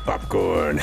Popcorn.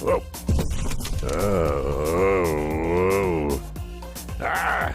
Whoa. Oh. Ah.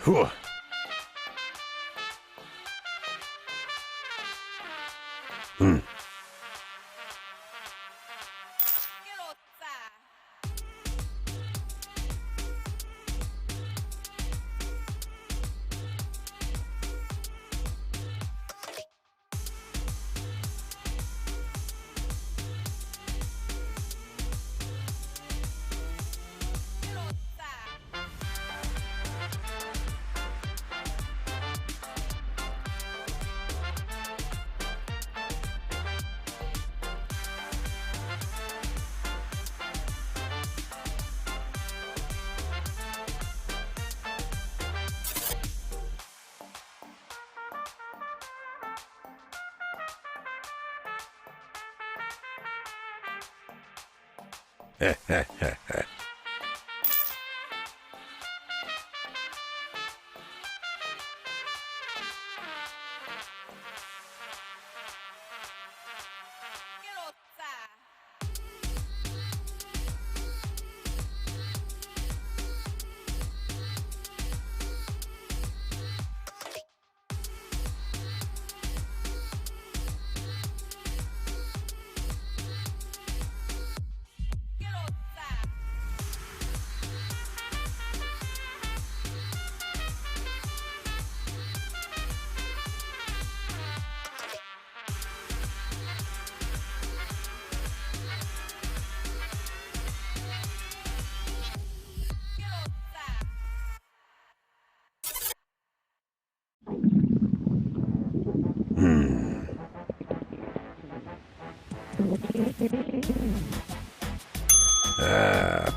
Whew.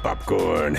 Popcorn.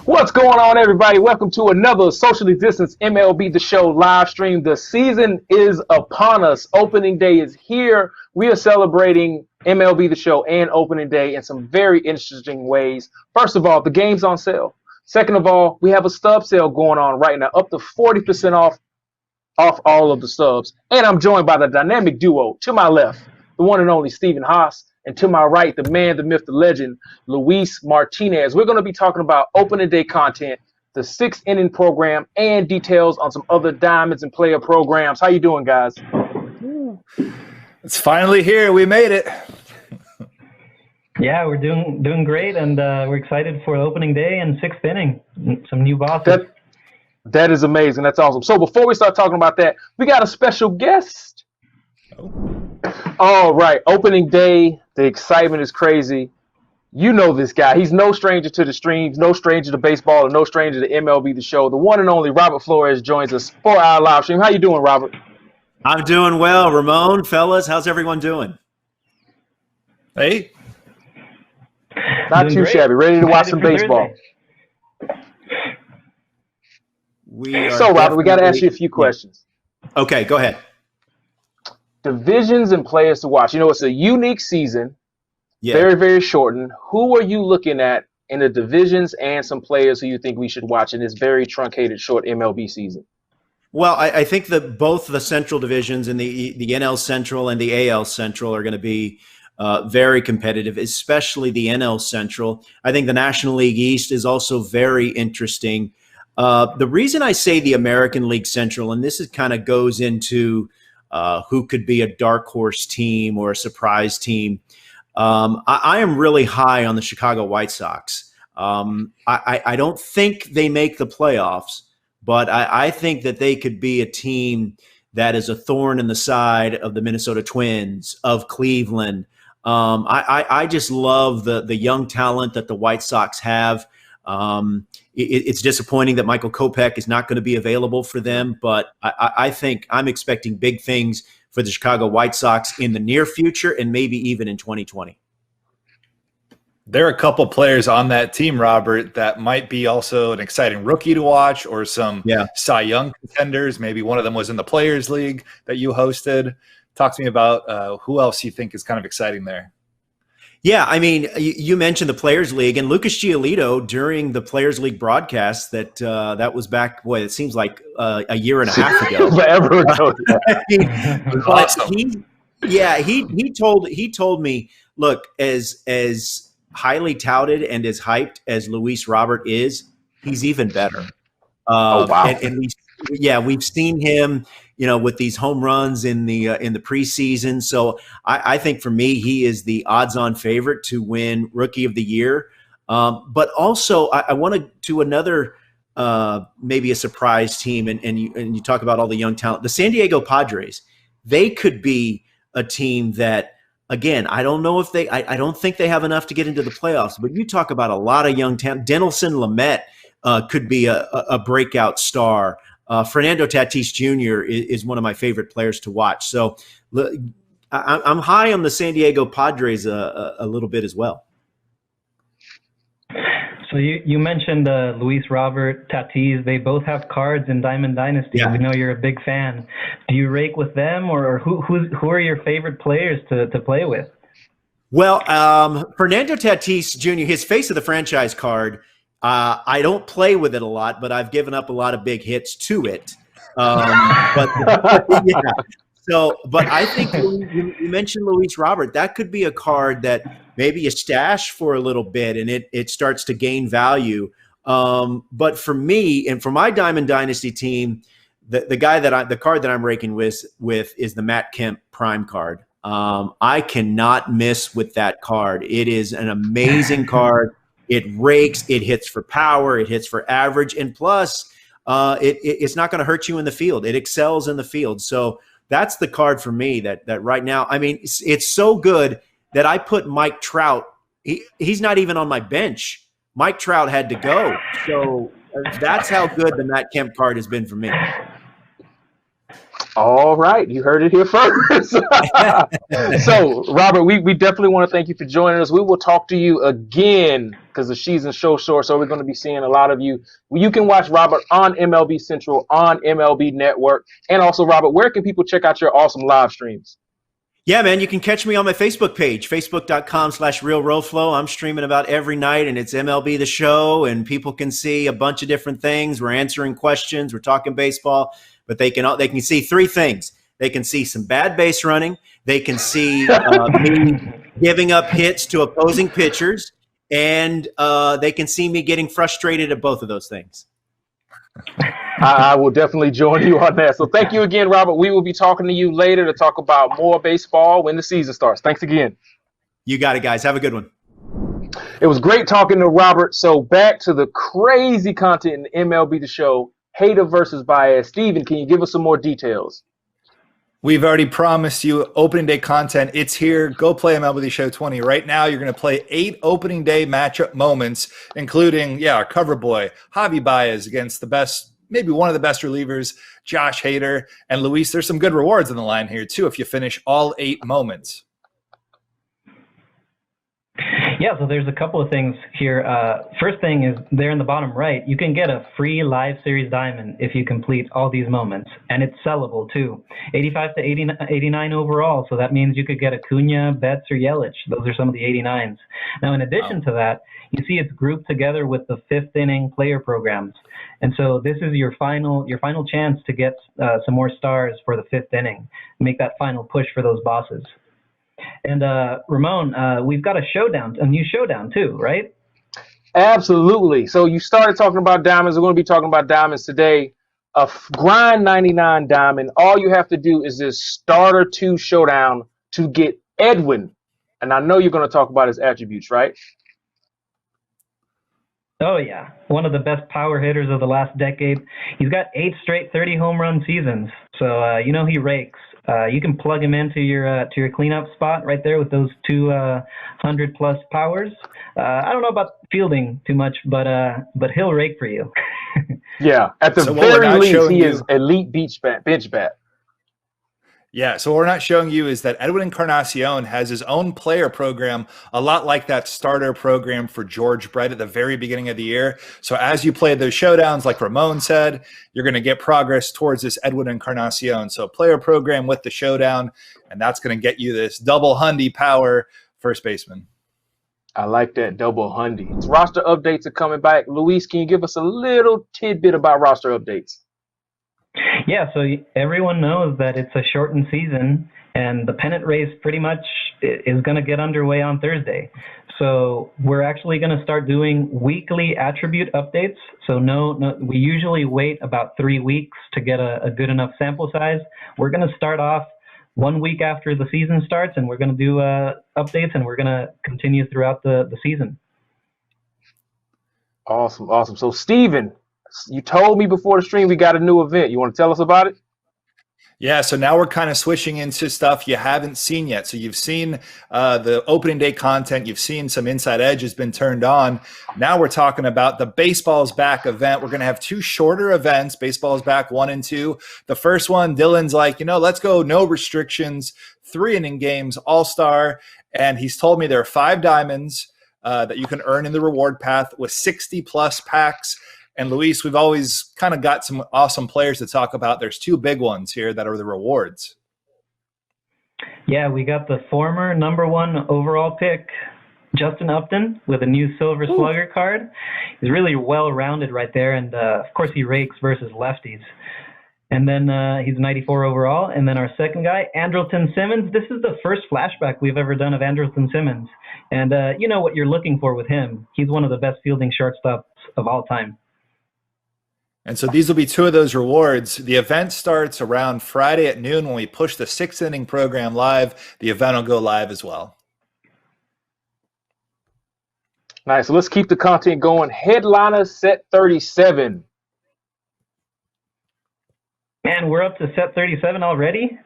What's going on, everybody? Welcome to another socially distanced MLB The Show live stream. The season is upon us. Opening day is here. We are celebrating MLB The Show and opening day in some very interesting ways. First of all, the game's on sale. Second of all, we have a stub sale going on right now, up to 40% off all of the subs. And I'm joined by the dynamic duo. To my left, the one and only Stephen Haas. And to my right, the man, the myth, the legend, Luis Martinez. We're going to be talking about opening day content, the sixth inning program, and details on some other diamonds and player programs. How you doing, guys? It's finally here. We made it. Yeah, we're doing great, and we're excited for opening day and sixth inning. Some new bosses. That is amazing. That's awesome. So before we start talking about that, we got a special guest. All right, opening day. The excitement is crazy. You know this guy. He's no stranger to the streams, no stranger to baseball, and no stranger to MLB The Show. The one and only Robert Flores joins us for our live stream. How you doing, Robert? I'm doing well. Ramon, fellas, how's everyone doing? Hey. Not too shabby. Ready to watch some baseball. So, Robert, we got to ask you a few questions. Okay, go ahead. Divisions and players to watch. You know, it's a unique season, very, very shortened. Who are you looking at in the divisions and some players who you think we should watch in this very truncated, short MLB season? Well, I think that both the Central divisions and the NL Central and the AL Central are going to be very competitive, especially the NL Central. I think the National League East is also very interesting. The reason I say the American League Central, and this is kind of goes into who could be a dark horse team or a surprise team. I am really high on the Chicago White Sox. I don't think they make the playoffs, but I think that they could be a team that is a thorn in the side of the Minnesota Twins, of Cleveland. I just love the young talent that the White Sox have. It's disappointing that Michael Kopech is not going to be available for them, but I think I'm expecting big things for the Chicago White Sox in the near future and maybe even in 2020. There are a couple players on that team, Robert, that might be also an exciting rookie to watch, or some Cy Young contenders. Maybe one of them was in the Players League that you hosted. Talk to me about who else you think is kind of exciting there. Yeah, I mean, you mentioned the Players League, and Lucas Giolito during the Players League broadcast that was back, boy, it seems like a year and a half ago. Forever ago. He told me, look, as highly touted and as hyped as Luis Robert is, he's even better. Oh wow! And we've seen him, with these home runs in the preseason. So I think for me, he is the odds-on favorite to win Rookie of the Year. But also, I wanted to another maybe a surprise team, and you talk about all the young talent. The San Diego Padres, they could be a team that. Again, I don't know if I don't think they have enough to get into the playoffs, but you talk about a lot of young talent. Denelson Lamet could be a breakout star. Fernando Tatis Jr. is one of my favorite players to watch. So I'm high on the San Diego Padres a little bit as well. So you mentioned Luis Robert, Tatis. They both have cards in Diamond Dynasty. Yeah. We know you're a big fan. Do you rake with them, or who are your favorite players to play with? Well, Fernando Tatis Jr., his face of the franchise card, I don't play with it a lot, but I've given up a lot of big hits to it. But I think you mentioned Luis Robert. That could be a card that maybe you stash for a little bit and it starts to gain value. But for me and for my Diamond Dynasty team, the card that I'm raking with is the Matt Kemp Prime card. I cannot miss with that card. It is an amazing card. It rakes, it hits for power, it hits for average, and plus it's not going to hurt you in the field. It excels in the field. So that's the card for me that right now, I mean, it's so good that I put Mike Trout. He's not even on my bench. Mike Trout had to go. So that's how good the Matt Kemp card has been for me. All right, you heard it here first. So, Robert, we definitely want to thank you for joining us. We will talk to you again because the season's so short, so we're going to be seeing a lot of you. You can watch Robert on MLB Central, on MLB Network, and also, Robert, where can people check out your awesome live streams? Yeah, man, you can catch me on my Facebook page, facebook.com/RealRoFlow. I'm streaming about every night, and it's MLB The Show, and people can see a bunch of different things. We're answering questions. We're talking baseball, but they can see three things. They can see some bad base running. They can see me giving up hits to opposing pitchers, and they can see me getting frustrated at both of those things. I will definitely join you on that. So thank you again, Robert. We will be talking to you later to talk about more baseball when the season starts. Thanks again. You got it, guys. Have a good one. It was great talking to Robert. So back to the crazy content in MLB The Show, hater versus bias. Steven, can you give us some more details? We've already promised you opening day content. It's here. Go play MLB The Show 20. Right now, you're going to play 8 opening day matchup moments, including, our cover boy, Javi Baez against the best, maybe one of the best relievers, Josh Hader. And Luis, there's some good rewards on the line here, too, if you finish all 8 moments. Yeah, so there's a couple of things here. First thing is there in the bottom right, you can get a free live series diamond if you complete all these moments, and it's sellable too. 85 to 89 overall, so that means you could get Acuna, Betts, or Yelich. Those are some of the 89s. Now, in addition to that, you see it's grouped together with the fifth inning player programs, and so this is your final chance to get some more stars for the fifth inning, make that final push for those bosses. And Ramon, we've got a new showdown too, right? Absolutely. So you started talking about diamonds. We're going to be talking about diamonds today. A grind 99 diamond. All you have to do is this starter 2 showdown to get Edwin. And I know you're going to talk about his attributes, right? Oh, yeah. One of the best power hitters of the last decade. He's got 8 straight 30 home run seasons. So, he rakes. You can plug him into your cleanup spot right there with those 200-plus powers. I don't know about fielding too much, but he'll rake for you. Yeah. At the very least, he is elite bench bat. Yeah, so what we're not showing you is that Edwin Encarnacion has his own player program, a lot like that starter program for George Brett at the very beginning of the year. So as you play those showdowns, like Ramon said, you're going to get progress towards this Edwin Encarnacion. So player program with the showdown, and that's going to get you this double hundy power first baseman. I like that double hundy. Roster updates are coming back. Luis, can you give us a little tidbit about roster updates? Yeah, so everyone knows that it's a shortened season, and the pennant race pretty much is going to get underway on Thursday. So we're actually going to start doing weekly attribute updates. So we usually wait about 3 weeks to get a good enough sample size. We're going to start off 1 week after the season starts, and we're going to do updates, and we're going to continue throughout the season. Awesome. So, Steven, you told me before the stream we got a new event. You want to tell us about it? Yeah, so now we're kind of switching into stuff you haven't seen yet. So you've seen the opening day content. You've seen some Inside Edge has been turned on. Now we're talking about the Baseball's Back event. We're going to have 2 shorter events, Baseball's Back 1 and 2. The first one, Dylan's like, let's go no restrictions, 3-inning games, all-star. And he's told me there are 5 diamonds that you can earn in the reward path with 60-plus packs. And Luis, we've always kind of got some awesome players to talk about. There's 2 big ones here that are the rewards. Yeah, we got the former #1 overall pick, Justin Upton, with a new Silver Slugger card. He's really well-rounded right there, and of course he rakes versus lefties. And then he's 94 overall. And then our second guy, Andrelton Simmons. This is the first flashback we've ever done of Andrelton Simmons. And you know what you're looking for with him. He's one of the best fielding shortstops of all time. And so these will be 2 of those rewards. The event starts around Friday at noon when we push the 6th inning program live. The event will go live as well. Nice. So let's keep the content going. Headliner set 37. Man, we're up to set 37 already?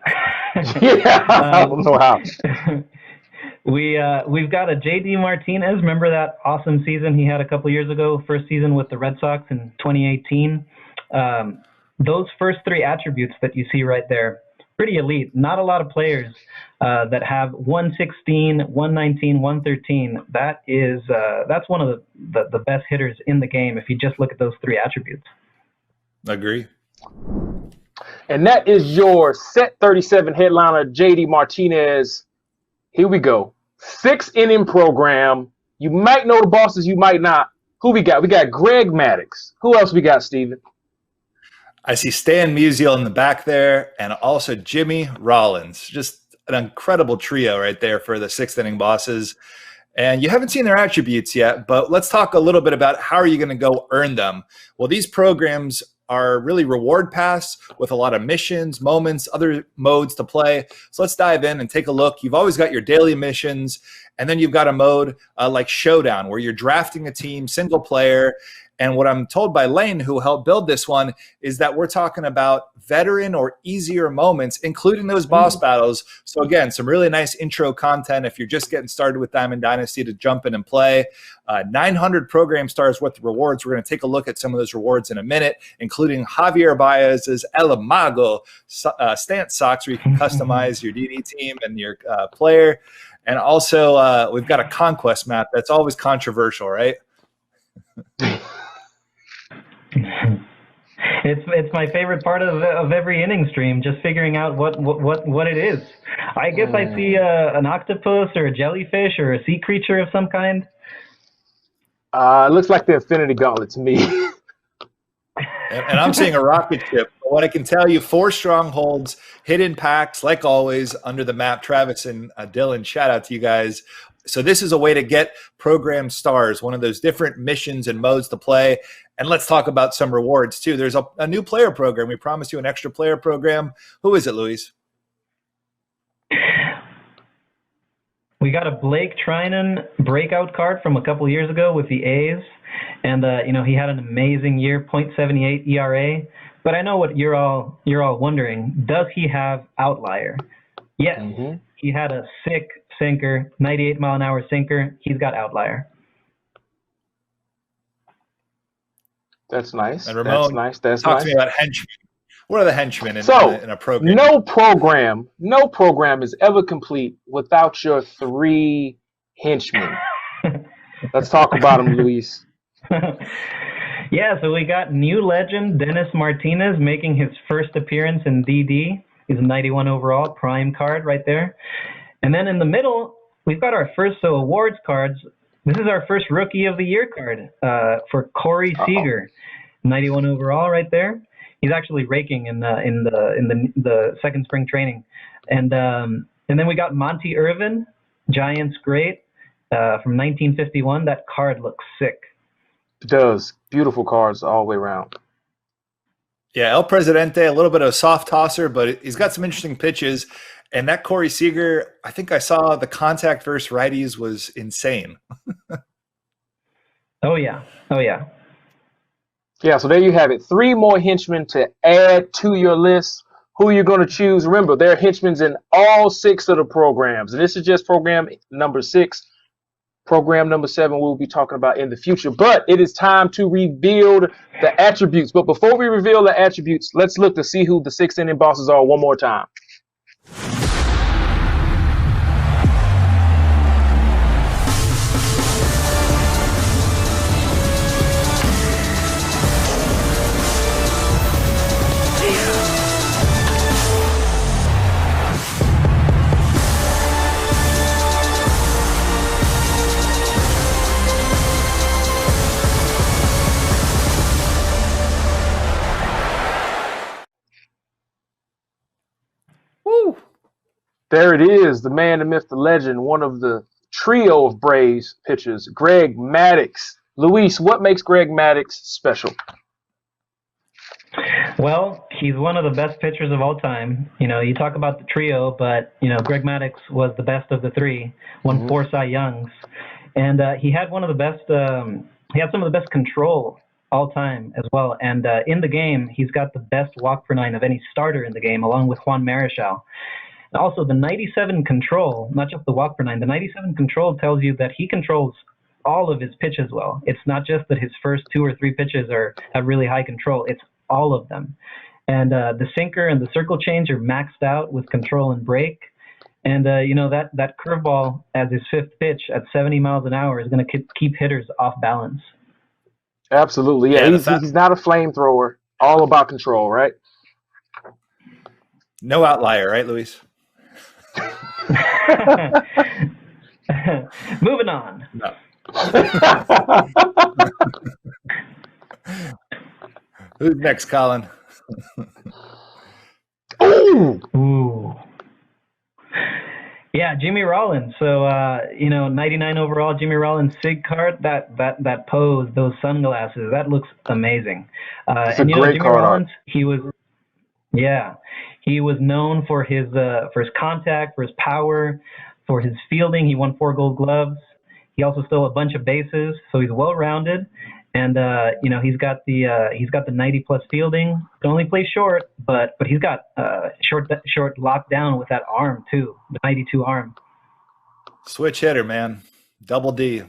Yeah, I don't know how. We've got a JD Martinez. Remember that awesome season he had a couple years ago, first season with the Red Sox in 2018? Those first 3 attributes that you see right there, pretty elite. Not a lot of players that have 116, 119, 113. That's one of the best hitters in the game if you just look at those 3 attributes. Agree. And that is your set 37 headliner, JD Martinez. Here we go. 6-inning program. You might know the bosses, you might not. Who we got? We got Greg Maddux. Who else we got, Steven? I see Stan Musial in the back there, and also Jimmy Rollins. Just an incredible trio right there for the 6th inning bosses. And you haven't seen their attributes yet, but let's talk a little bit about how are you going to go earn them. Well, these programs are really reward paths with a lot of missions, moments, other modes to play. So let's dive in and take a look. You've always got your daily missions, and then you've got a mode like Showdown where you're drafting a team, single player. And what I'm told by Lane, who helped build this one, is that we're talking about veteran or easier moments, including those boss battles. So again, some really nice intro content if you're just getting started with Diamond Dynasty to jump in and play. 900 program stars worth of rewards. We're going to take a look at some of those rewards in a minute, including Javier Baez's El Mago stance socks where you can customize your DD team and your player. And also, we've got a conquest map that's always controversial, right? It's my favorite part of every inning stream, just figuring out what it is. I guess I see an octopus or a jellyfish or a sea creature of some kind. It looks like the Infinity Gauntlet to me. And I'm seeing a rocket ship. But what I can tell you, 4 strongholds, hidden packs, like always, under the map. Travis and Dylan, shout out to you guys. So this is a way to get program stars, one of those different missions and modes to play. And let's talk about some rewards, too. There's a new player program. We promised you an extra player program. Who is it, Luis? We got a Blake Trinan breakout card from a couple years ago with the A's. And, he had an amazing year, .78 ERA. But I know what you're all wondering. Does he have outlier? Yes. Mm-hmm. He had a sick sinker, 98-mile-an-hour sinker. He's got outlier. That's nice. And Ramon, That's nice. Talk to me about henchmen. What are the henchmen in a program? No program is ever complete without your 3 henchmen. Let's talk about them, Luis. Yeah, so we got new legend Dennis Martinez making his first appearance in DD. He's a 91 overall, prime card right there. And then in the middle, we've got our first awards cards. This is our first Rookie of the Year card for Corey Seager, 91 overall right there. He's actually raking in the second spring training. And then we got Monty Irvin, Giants great, from 1951. That card looks sick. It does. Beautiful cards all the way around. Yeah, El Presidente, a little bit of a soft tosser, but he's got some interesting pitches. And that Corey Seager, I think I saw the contact versus righties was insane. Oh, yeah. Yeah, so there you have it. 3 more henchmen to add to your list. Who you're going to choose. Remember, there are henchmen in all 6 of the programs. And this is just program number 6. Program number 7 we'll be talking about in the future. But it is time to reveal the attributes. But before we reveal the attributes, let's look to see who the 6 inning bosses are one more time. There it is, the man, the myth, the legend, one of the trio of Braves pitchers, Greg Maddux. Luis, what makes Greg Maddux special? Well, he's one of the best pitchers of all time. You talk about the trio, but, Greg Maddux was the best of the 3, won 4 Cy Youngs. And he had one of the best, he had some of the best control all time as well. And in the game, he's got the best walk per 9 of any starter in the game, along with Juan Marichal. Also, the 97 control, not just the walk per 9, the 97 control tells you that he controls all of his pitches well. It's not just that his first 2 or 3 pitches have really high control. It's all of them. And the sinker and the circle change are maxed out with control and break. And, that curveball as his 5th pitch at 70 miles an hour is going to keep hitters off balance. Absolutely. Yeah, he's not a flamethrower. All about control, right? No outlier, right, Luis? Moving on. No. Who's next, Colin? Ooh. Yeah, Jimmy Rollins. So 99 overall Jimmy Rollins SIG card. That pose, those sunglasses, that looks amazing. It's a great Jimmy card Rollins, he was known for his contact, for his power, for his fielding. He won 4 Gold Gloves. He also stole a bunch of bases, so he's well-rounded. And he's got the 90+ fielding. Can only play short, but he's got short locked down with that arm too, the 92 arm. Switch hitter, man. Double D.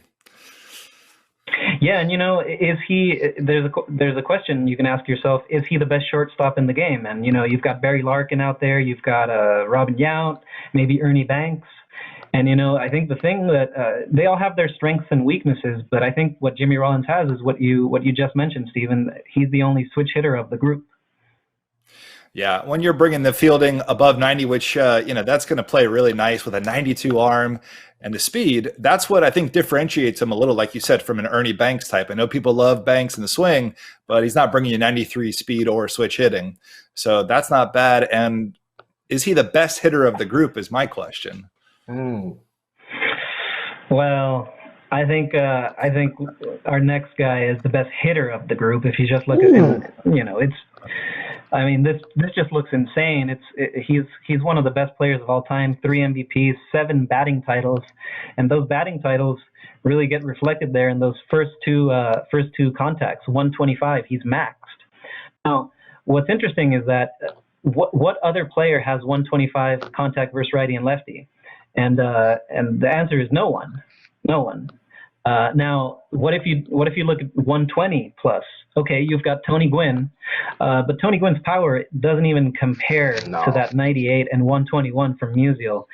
Yeah, and is he? There's a question you can ask yourself: is he the best shortstop in the game? And you've got Barry Larkin out there, you've got Robin Yount, maybe Ernie Banks, And I think the thing that they all have their strengths and weaknesses, but I think what Jimmy Rollins has is what you just mentioned, Steven. He's the only switch hitter of the group. Yeah, when you're bringing the fielding above 90, which that's going to play really nice with a 92 arm and the speed. That's what I think differentiates him a little, like you said, from an Ernie Banks type. I know people love Banks in the swing, but he's not bringing you 93 speed or switch hitting, so that's not bad. And is he the best hitter of the group? Is my question. Well, I think our next guy is the best hitter of the group. If you just look at it's. I mean, this just looks insane. He's one of the best players of all time. 3 MVPs, 7 batting titles, and those batting titles really get reflected there in those first two contacts. 125, he's maxed. Now, what's interesting is that what other player has 125 contact versus righty and lefty? And the answer is no one. Now, what if you look at 120 plus? Okay, you've got Tony Gwynn, but Tony Gwynn's power doesn't even compare to that 98 and 121 from Musial.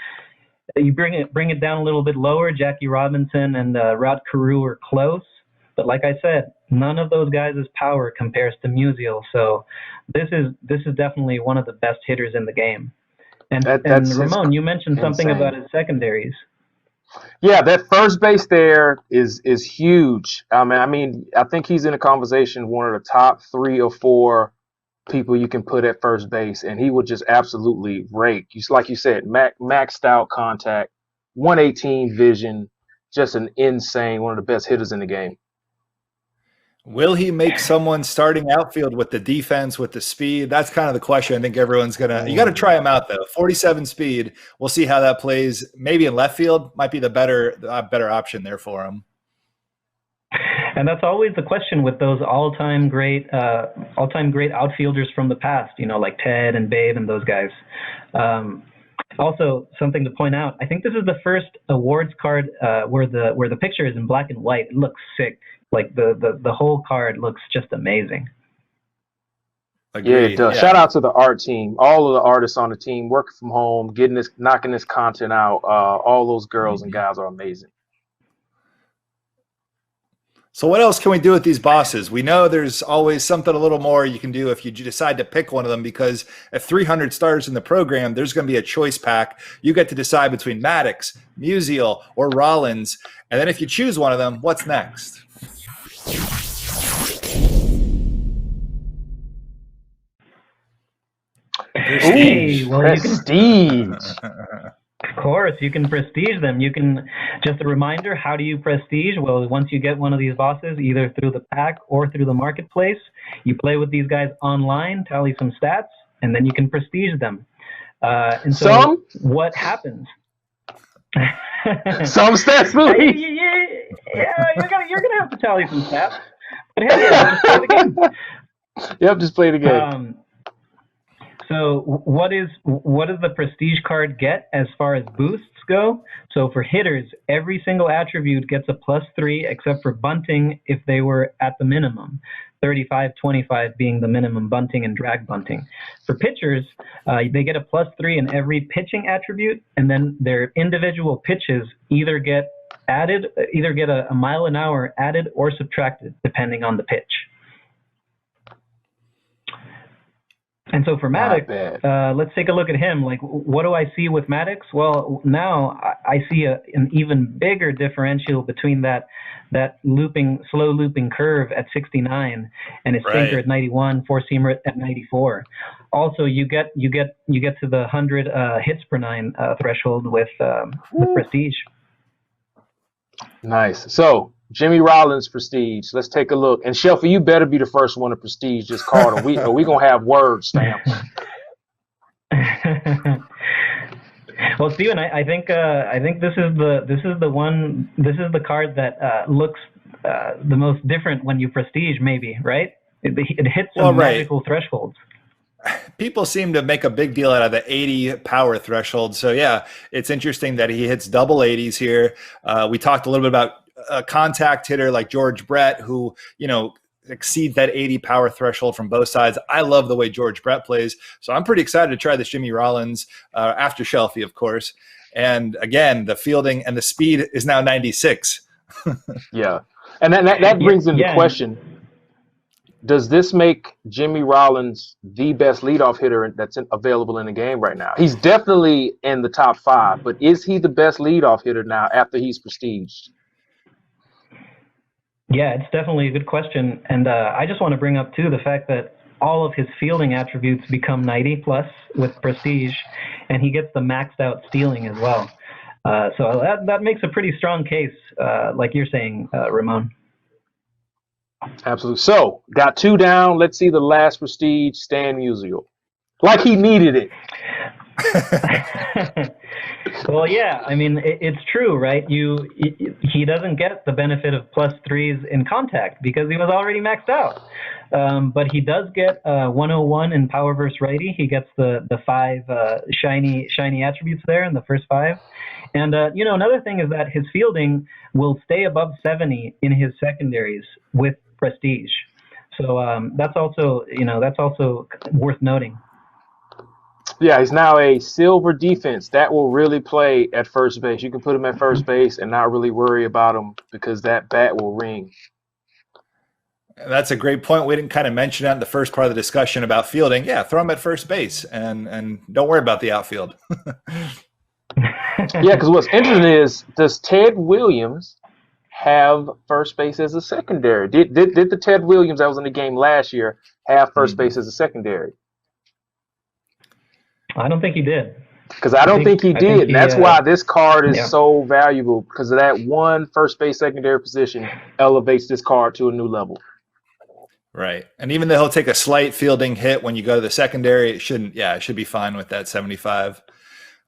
You bring it down a little bit lower. Jackie Robinson and Rod Carew are close, but like I said, none of those guys' power compares to Musial. So this is definitely one of the best hitters in the game. And Ramon, you mentioned something about his secondaries. Yeah, that first base there is huge. I mean, I think he's in a conversation, one of the top 3 or 4 people you can put at first base, and he would just absolutely rake. Like you said, maxed out contact, 118 vision, just an insane, one of the best hitters in the game. Will he make someone starting outfield with the defense, with the speed? That's kind of the question. I think everyone's you got to try him out though. 47 speed. We'll see how that plays. Maybe in left field might be the better option there for him. And that's always the question with those all-time great outfielders from the past, like Ted and Babe and those guys. Also, something to point out, I think this is the first awards card where the picture is in black and white. It looks sick. Like the whole card looks just amazing. Agreed. Yeah, it does. Yeah. Shout out to the art team, all of the artists on the team working from home, knocking this content out. All those girls and guys are amazing. So what else can we do with these bosses? We know there's always something a little more you can do if you decide to pick one of them, because at 300 stars in the program, there's going to be a choice pack. You get to decide between Maddox, Musial, or Rollins. And then if you choose one of them, what's next? Prestige. Of course, you can prestige them. You can, just a reminder, how do you prestige? Well, once you get one of these bosses, either through the pack or through the marketplace, you play with these guys online, tally some stats, and then you can prestige them. And so what happens? Some stats, please. Yeah, you're gonna have to tally some stats. But hey, just play the game. Yep, just play the game. So what does the prestige card get as far as boosts go? So for hitters, every single attribute gets a +3 except for bunting if they were at the minimum. 35, 25 being the minimum bunting and drag bunting. For pitchers, they get a +3 in every pitching attribute, and then their individual pitches either get a mile an hour added or subtracted depending on the pitch. And so for Maddox, let's take a look at him. Like, what do I see with Maddox? Well, now I see an even bigger differential between that slow looping curve at 69 and his sinker at 91, four-seamer at 94. Also, you get to the 100 hits per 9 threshold with Prestige. Nice. So Jimmy Rollins Prestige. Let's take a look. And Shelfie, you better be the first one to Prestige this card, or we gonna have words stamped. Well, Steven, I think this is the card that looks the most different when you Prestige, maybe, right? It hits some magical thresholds. People seem to make a big deal out of the 80 power threshold. So yeah, it's interesting that he hits double 80s here. We talked a little bit about a contact hitter like George Brett, who, exceed that 80 power threshold from both sides. I love the way George Brett plays. So I'm pretty excited to try this Jimmy Rollins after Shelfie, of course. And again, the fielding and the speed is now 96. Yeah. And that brings into Yeah. question, does this make Jimmy Rollins the best leadoff hitter that's available in the game right now? He's definitely in the top 5, but is he the best leadoff hitter now after he's prestiged? Yeah, it's definitely a good question. And I just want to bring up, too, the fact that all of his fielding attributes become 90 plus with prestige, and he gets the maxed out stealing as well. So that makes a pretty strong case, like you're saying, Ramon. Absolutely. So, got 2 down. Let's see the last prestige, Stan Musial. Like he needed it. Well, yeah, I mean, it's true, right? He doesn't get the benefit of +3s in contact because he was already maxed out. But he does get 101 in power versus righty. He gets the 5 shiny attributes there in the first 5. And, another thing is that his fielding will stay above 70 in his secondaries with prestige. So that's also worth noting. Yeah, he's now a silver defense. That will really play at first base. You can put him at first base and not really worry about him because that bat will ring. That's a great point. We didn't kind of mention that in the first part of the discussion about fielding. Yeah, throw him at first base and don't worry about the outfield. Yeah, because what's interesting is, does Ted Williams have first base as a secondary? Did the Ted Williams that was in the game last year have first base as a secondary? I don't think he did. Because I don't think he did. And that's why this card is so valuable, because of that one first base secondary position elevates this card to a new level. Right. And even though he'll take a slight fielding hit when you go to the secondary, it should be fine with that 75.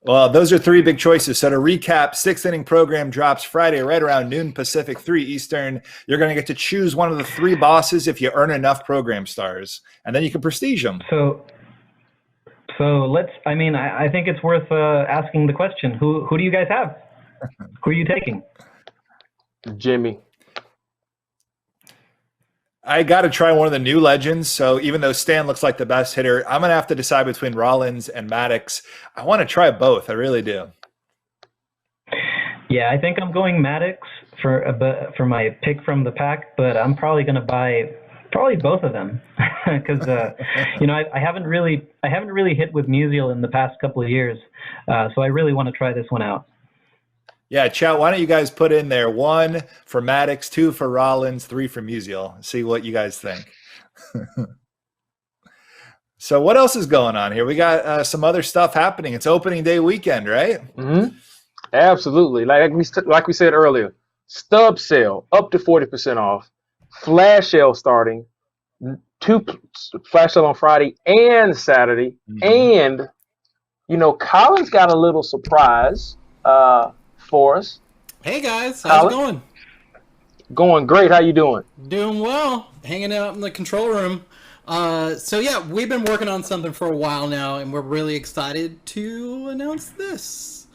Well, those are 3 big choices. So to recap, 6th inning program drops Friday right around noon Pacific, 3 Eastern. You're going to get to choose one of the 3 bosses if you earn enough program stars, and then you can prestige them. So I think it's worth asking the question, who do you guys have? Who are you taking? Jimmy. I got to try one of the new legends. So even though Stan looks like the best hitter, I'm going to have to decide between Rollins and Maddox. I want to try both. I really do. Yeah, I think I'm going Maddox for my pick from the pack, but I'm probably going to buy both of them because I haven't really hit with Musial in the past couple of years, so I really want to try this one out. Yeah, chat. Why don't you guys put in there 1 for Maddox, 2 for Rollins, 3 for Musial. See what you guys think. So what else is going on here? We got some other stuff happening. It's opening day weekend, right? Mm-hmm. Absolutely. Like we said earlier, stub sale up to 40% off. Flash sale starting, 2 flash sale on Friday and Saturday. Mm-hmm. And, Colin's got a little surprise for us. Hey guys, how's it going? Going great. How you doing? Doing well. Hanging out in the control room. We've been working on something for a while now, and we're really excited to announce this.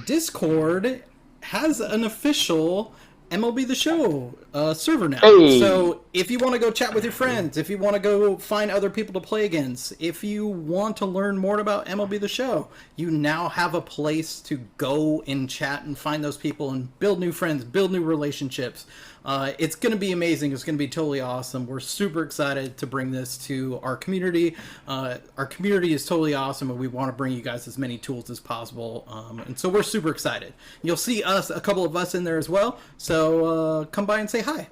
Discord has an official MLB The Show server now. Hey. So if you want to go chat with your friends, if you want to go find other people to play against, if you want to learn more about MLB The Show, you now have a place to go and chat and find those people and build new friends, build new relationships. It's going to be amazing. It's going to be totally awesome. We're super excited to bring this to our community. Our community is totally awesome, and we want to bring you guys as many tools as possible. And so we're super excited. You'll see a couple of us in there as well. So come by and say hi.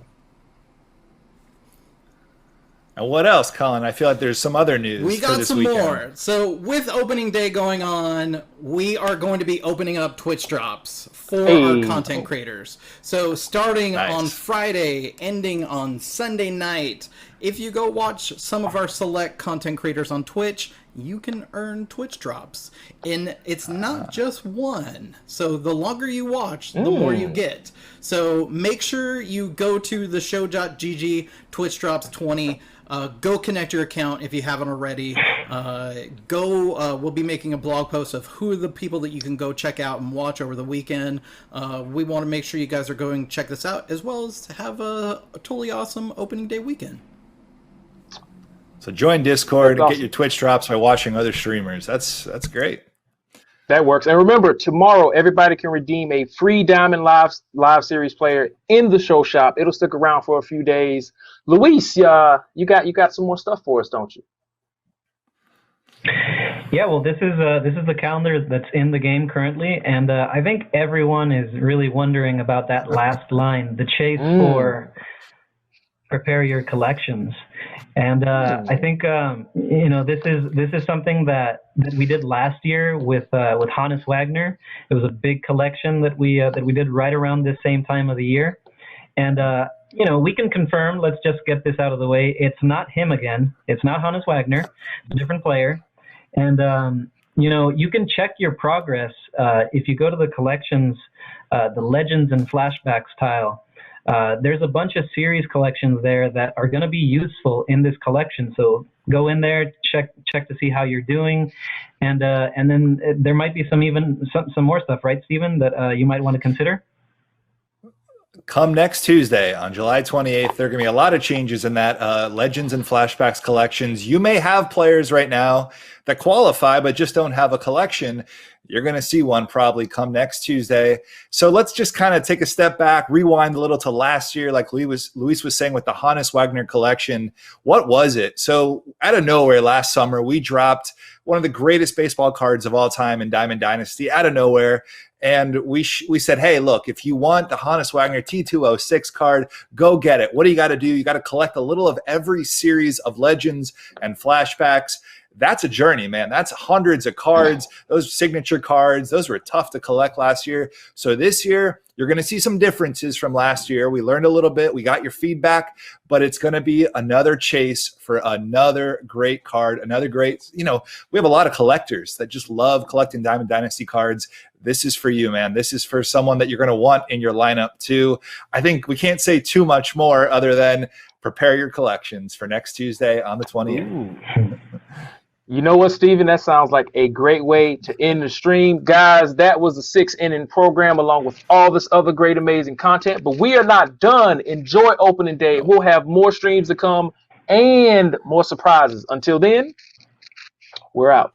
And what else, Colin? I feel like there's some other news. We got some weekend. more. So with opening day going on, we are going to be opening up Twitch drops for our content creators. So starting on Friday, ending on Sunday night, if you go watch some of our select content creators on Twitch, you can earn Twitch drops. And it's not just one. So the longer you watch, the more you get. So make sure you go to the show.gg, Twitch drops 20. Go connect your account if you haven't already. We'll be making a blog post of who are the people that you can go check out and watch over the weekend. We want to make sure you guys are going to check this out, as well as to have a totally awesome opening day weekend. So join Discord and get your Twitch drops by watching other streamers. That's great. That works. And remember, tomorrow everybody can redeem a free Diamond Live Series player in the show shop. It'll stick around for a few days. Luis, you got some more stuff for us, don't you? Yeah, well, this is the calendar that's in the game currently, and I think everyone is really wondering about that last line, the chase for prepare your collections. And I think this is something that we did last year with Hannes Wagner. It was a big collection that we did right around this same time of the year. And we can confirm. Let's just get this out of the way. It's not him again. It's not Hannes Wagner. It's a different player. And you can check your progress if you go to the collections, the Legends and Flashbacks tile. There's a bunch of series collections there that are going to be useful in this collection. So go in there, check to see how you're doing, and then there might be some more stuff, right, Steven, that you might want to consider. Come next Tuesday on July 28th, there are going to be a lot of changes in that Legends and Flashbacks collections. You may have players right now that qualify but just don't have a collection. You're going to see one probably come next Tuesday. So let's just kind of take a step back, rewind a little to last year, like Luis was saying with the Hannes Wagner collection. What was it? So out of nowhere last summer, we dropped one of the greatest baseball cards of all time in Diamond Dynasty out of nowhere. And we said, hey, look, if you want the Hannes Wagner T206 card, go get it. What do you got to do? You got to collect a little of every series of Legends and Flashbacks. That's a journey, man. That's hundreds of cards. Those signature cards, those were tough to collect last year. So this year, you're going to see some differences from last year. We learned a little bit. We got your feedback, but it's going to be another chase for another great card, another great, we have a lot of collectors that just love collecting Diamond Dynasty cards. This is for you, man. This is for someone that you're going to want in your lineup too. I think we can't say too much more other than prepare your collections for next Tuesday on the 28th. You know what, Steven? That sounds like a great way to end the stream. Guys, that was the 6-inning program along with all this other great, amazing content. But we are not done. Enjoy opening day. We'll have more streams to come and more surprises. Until then, we're out.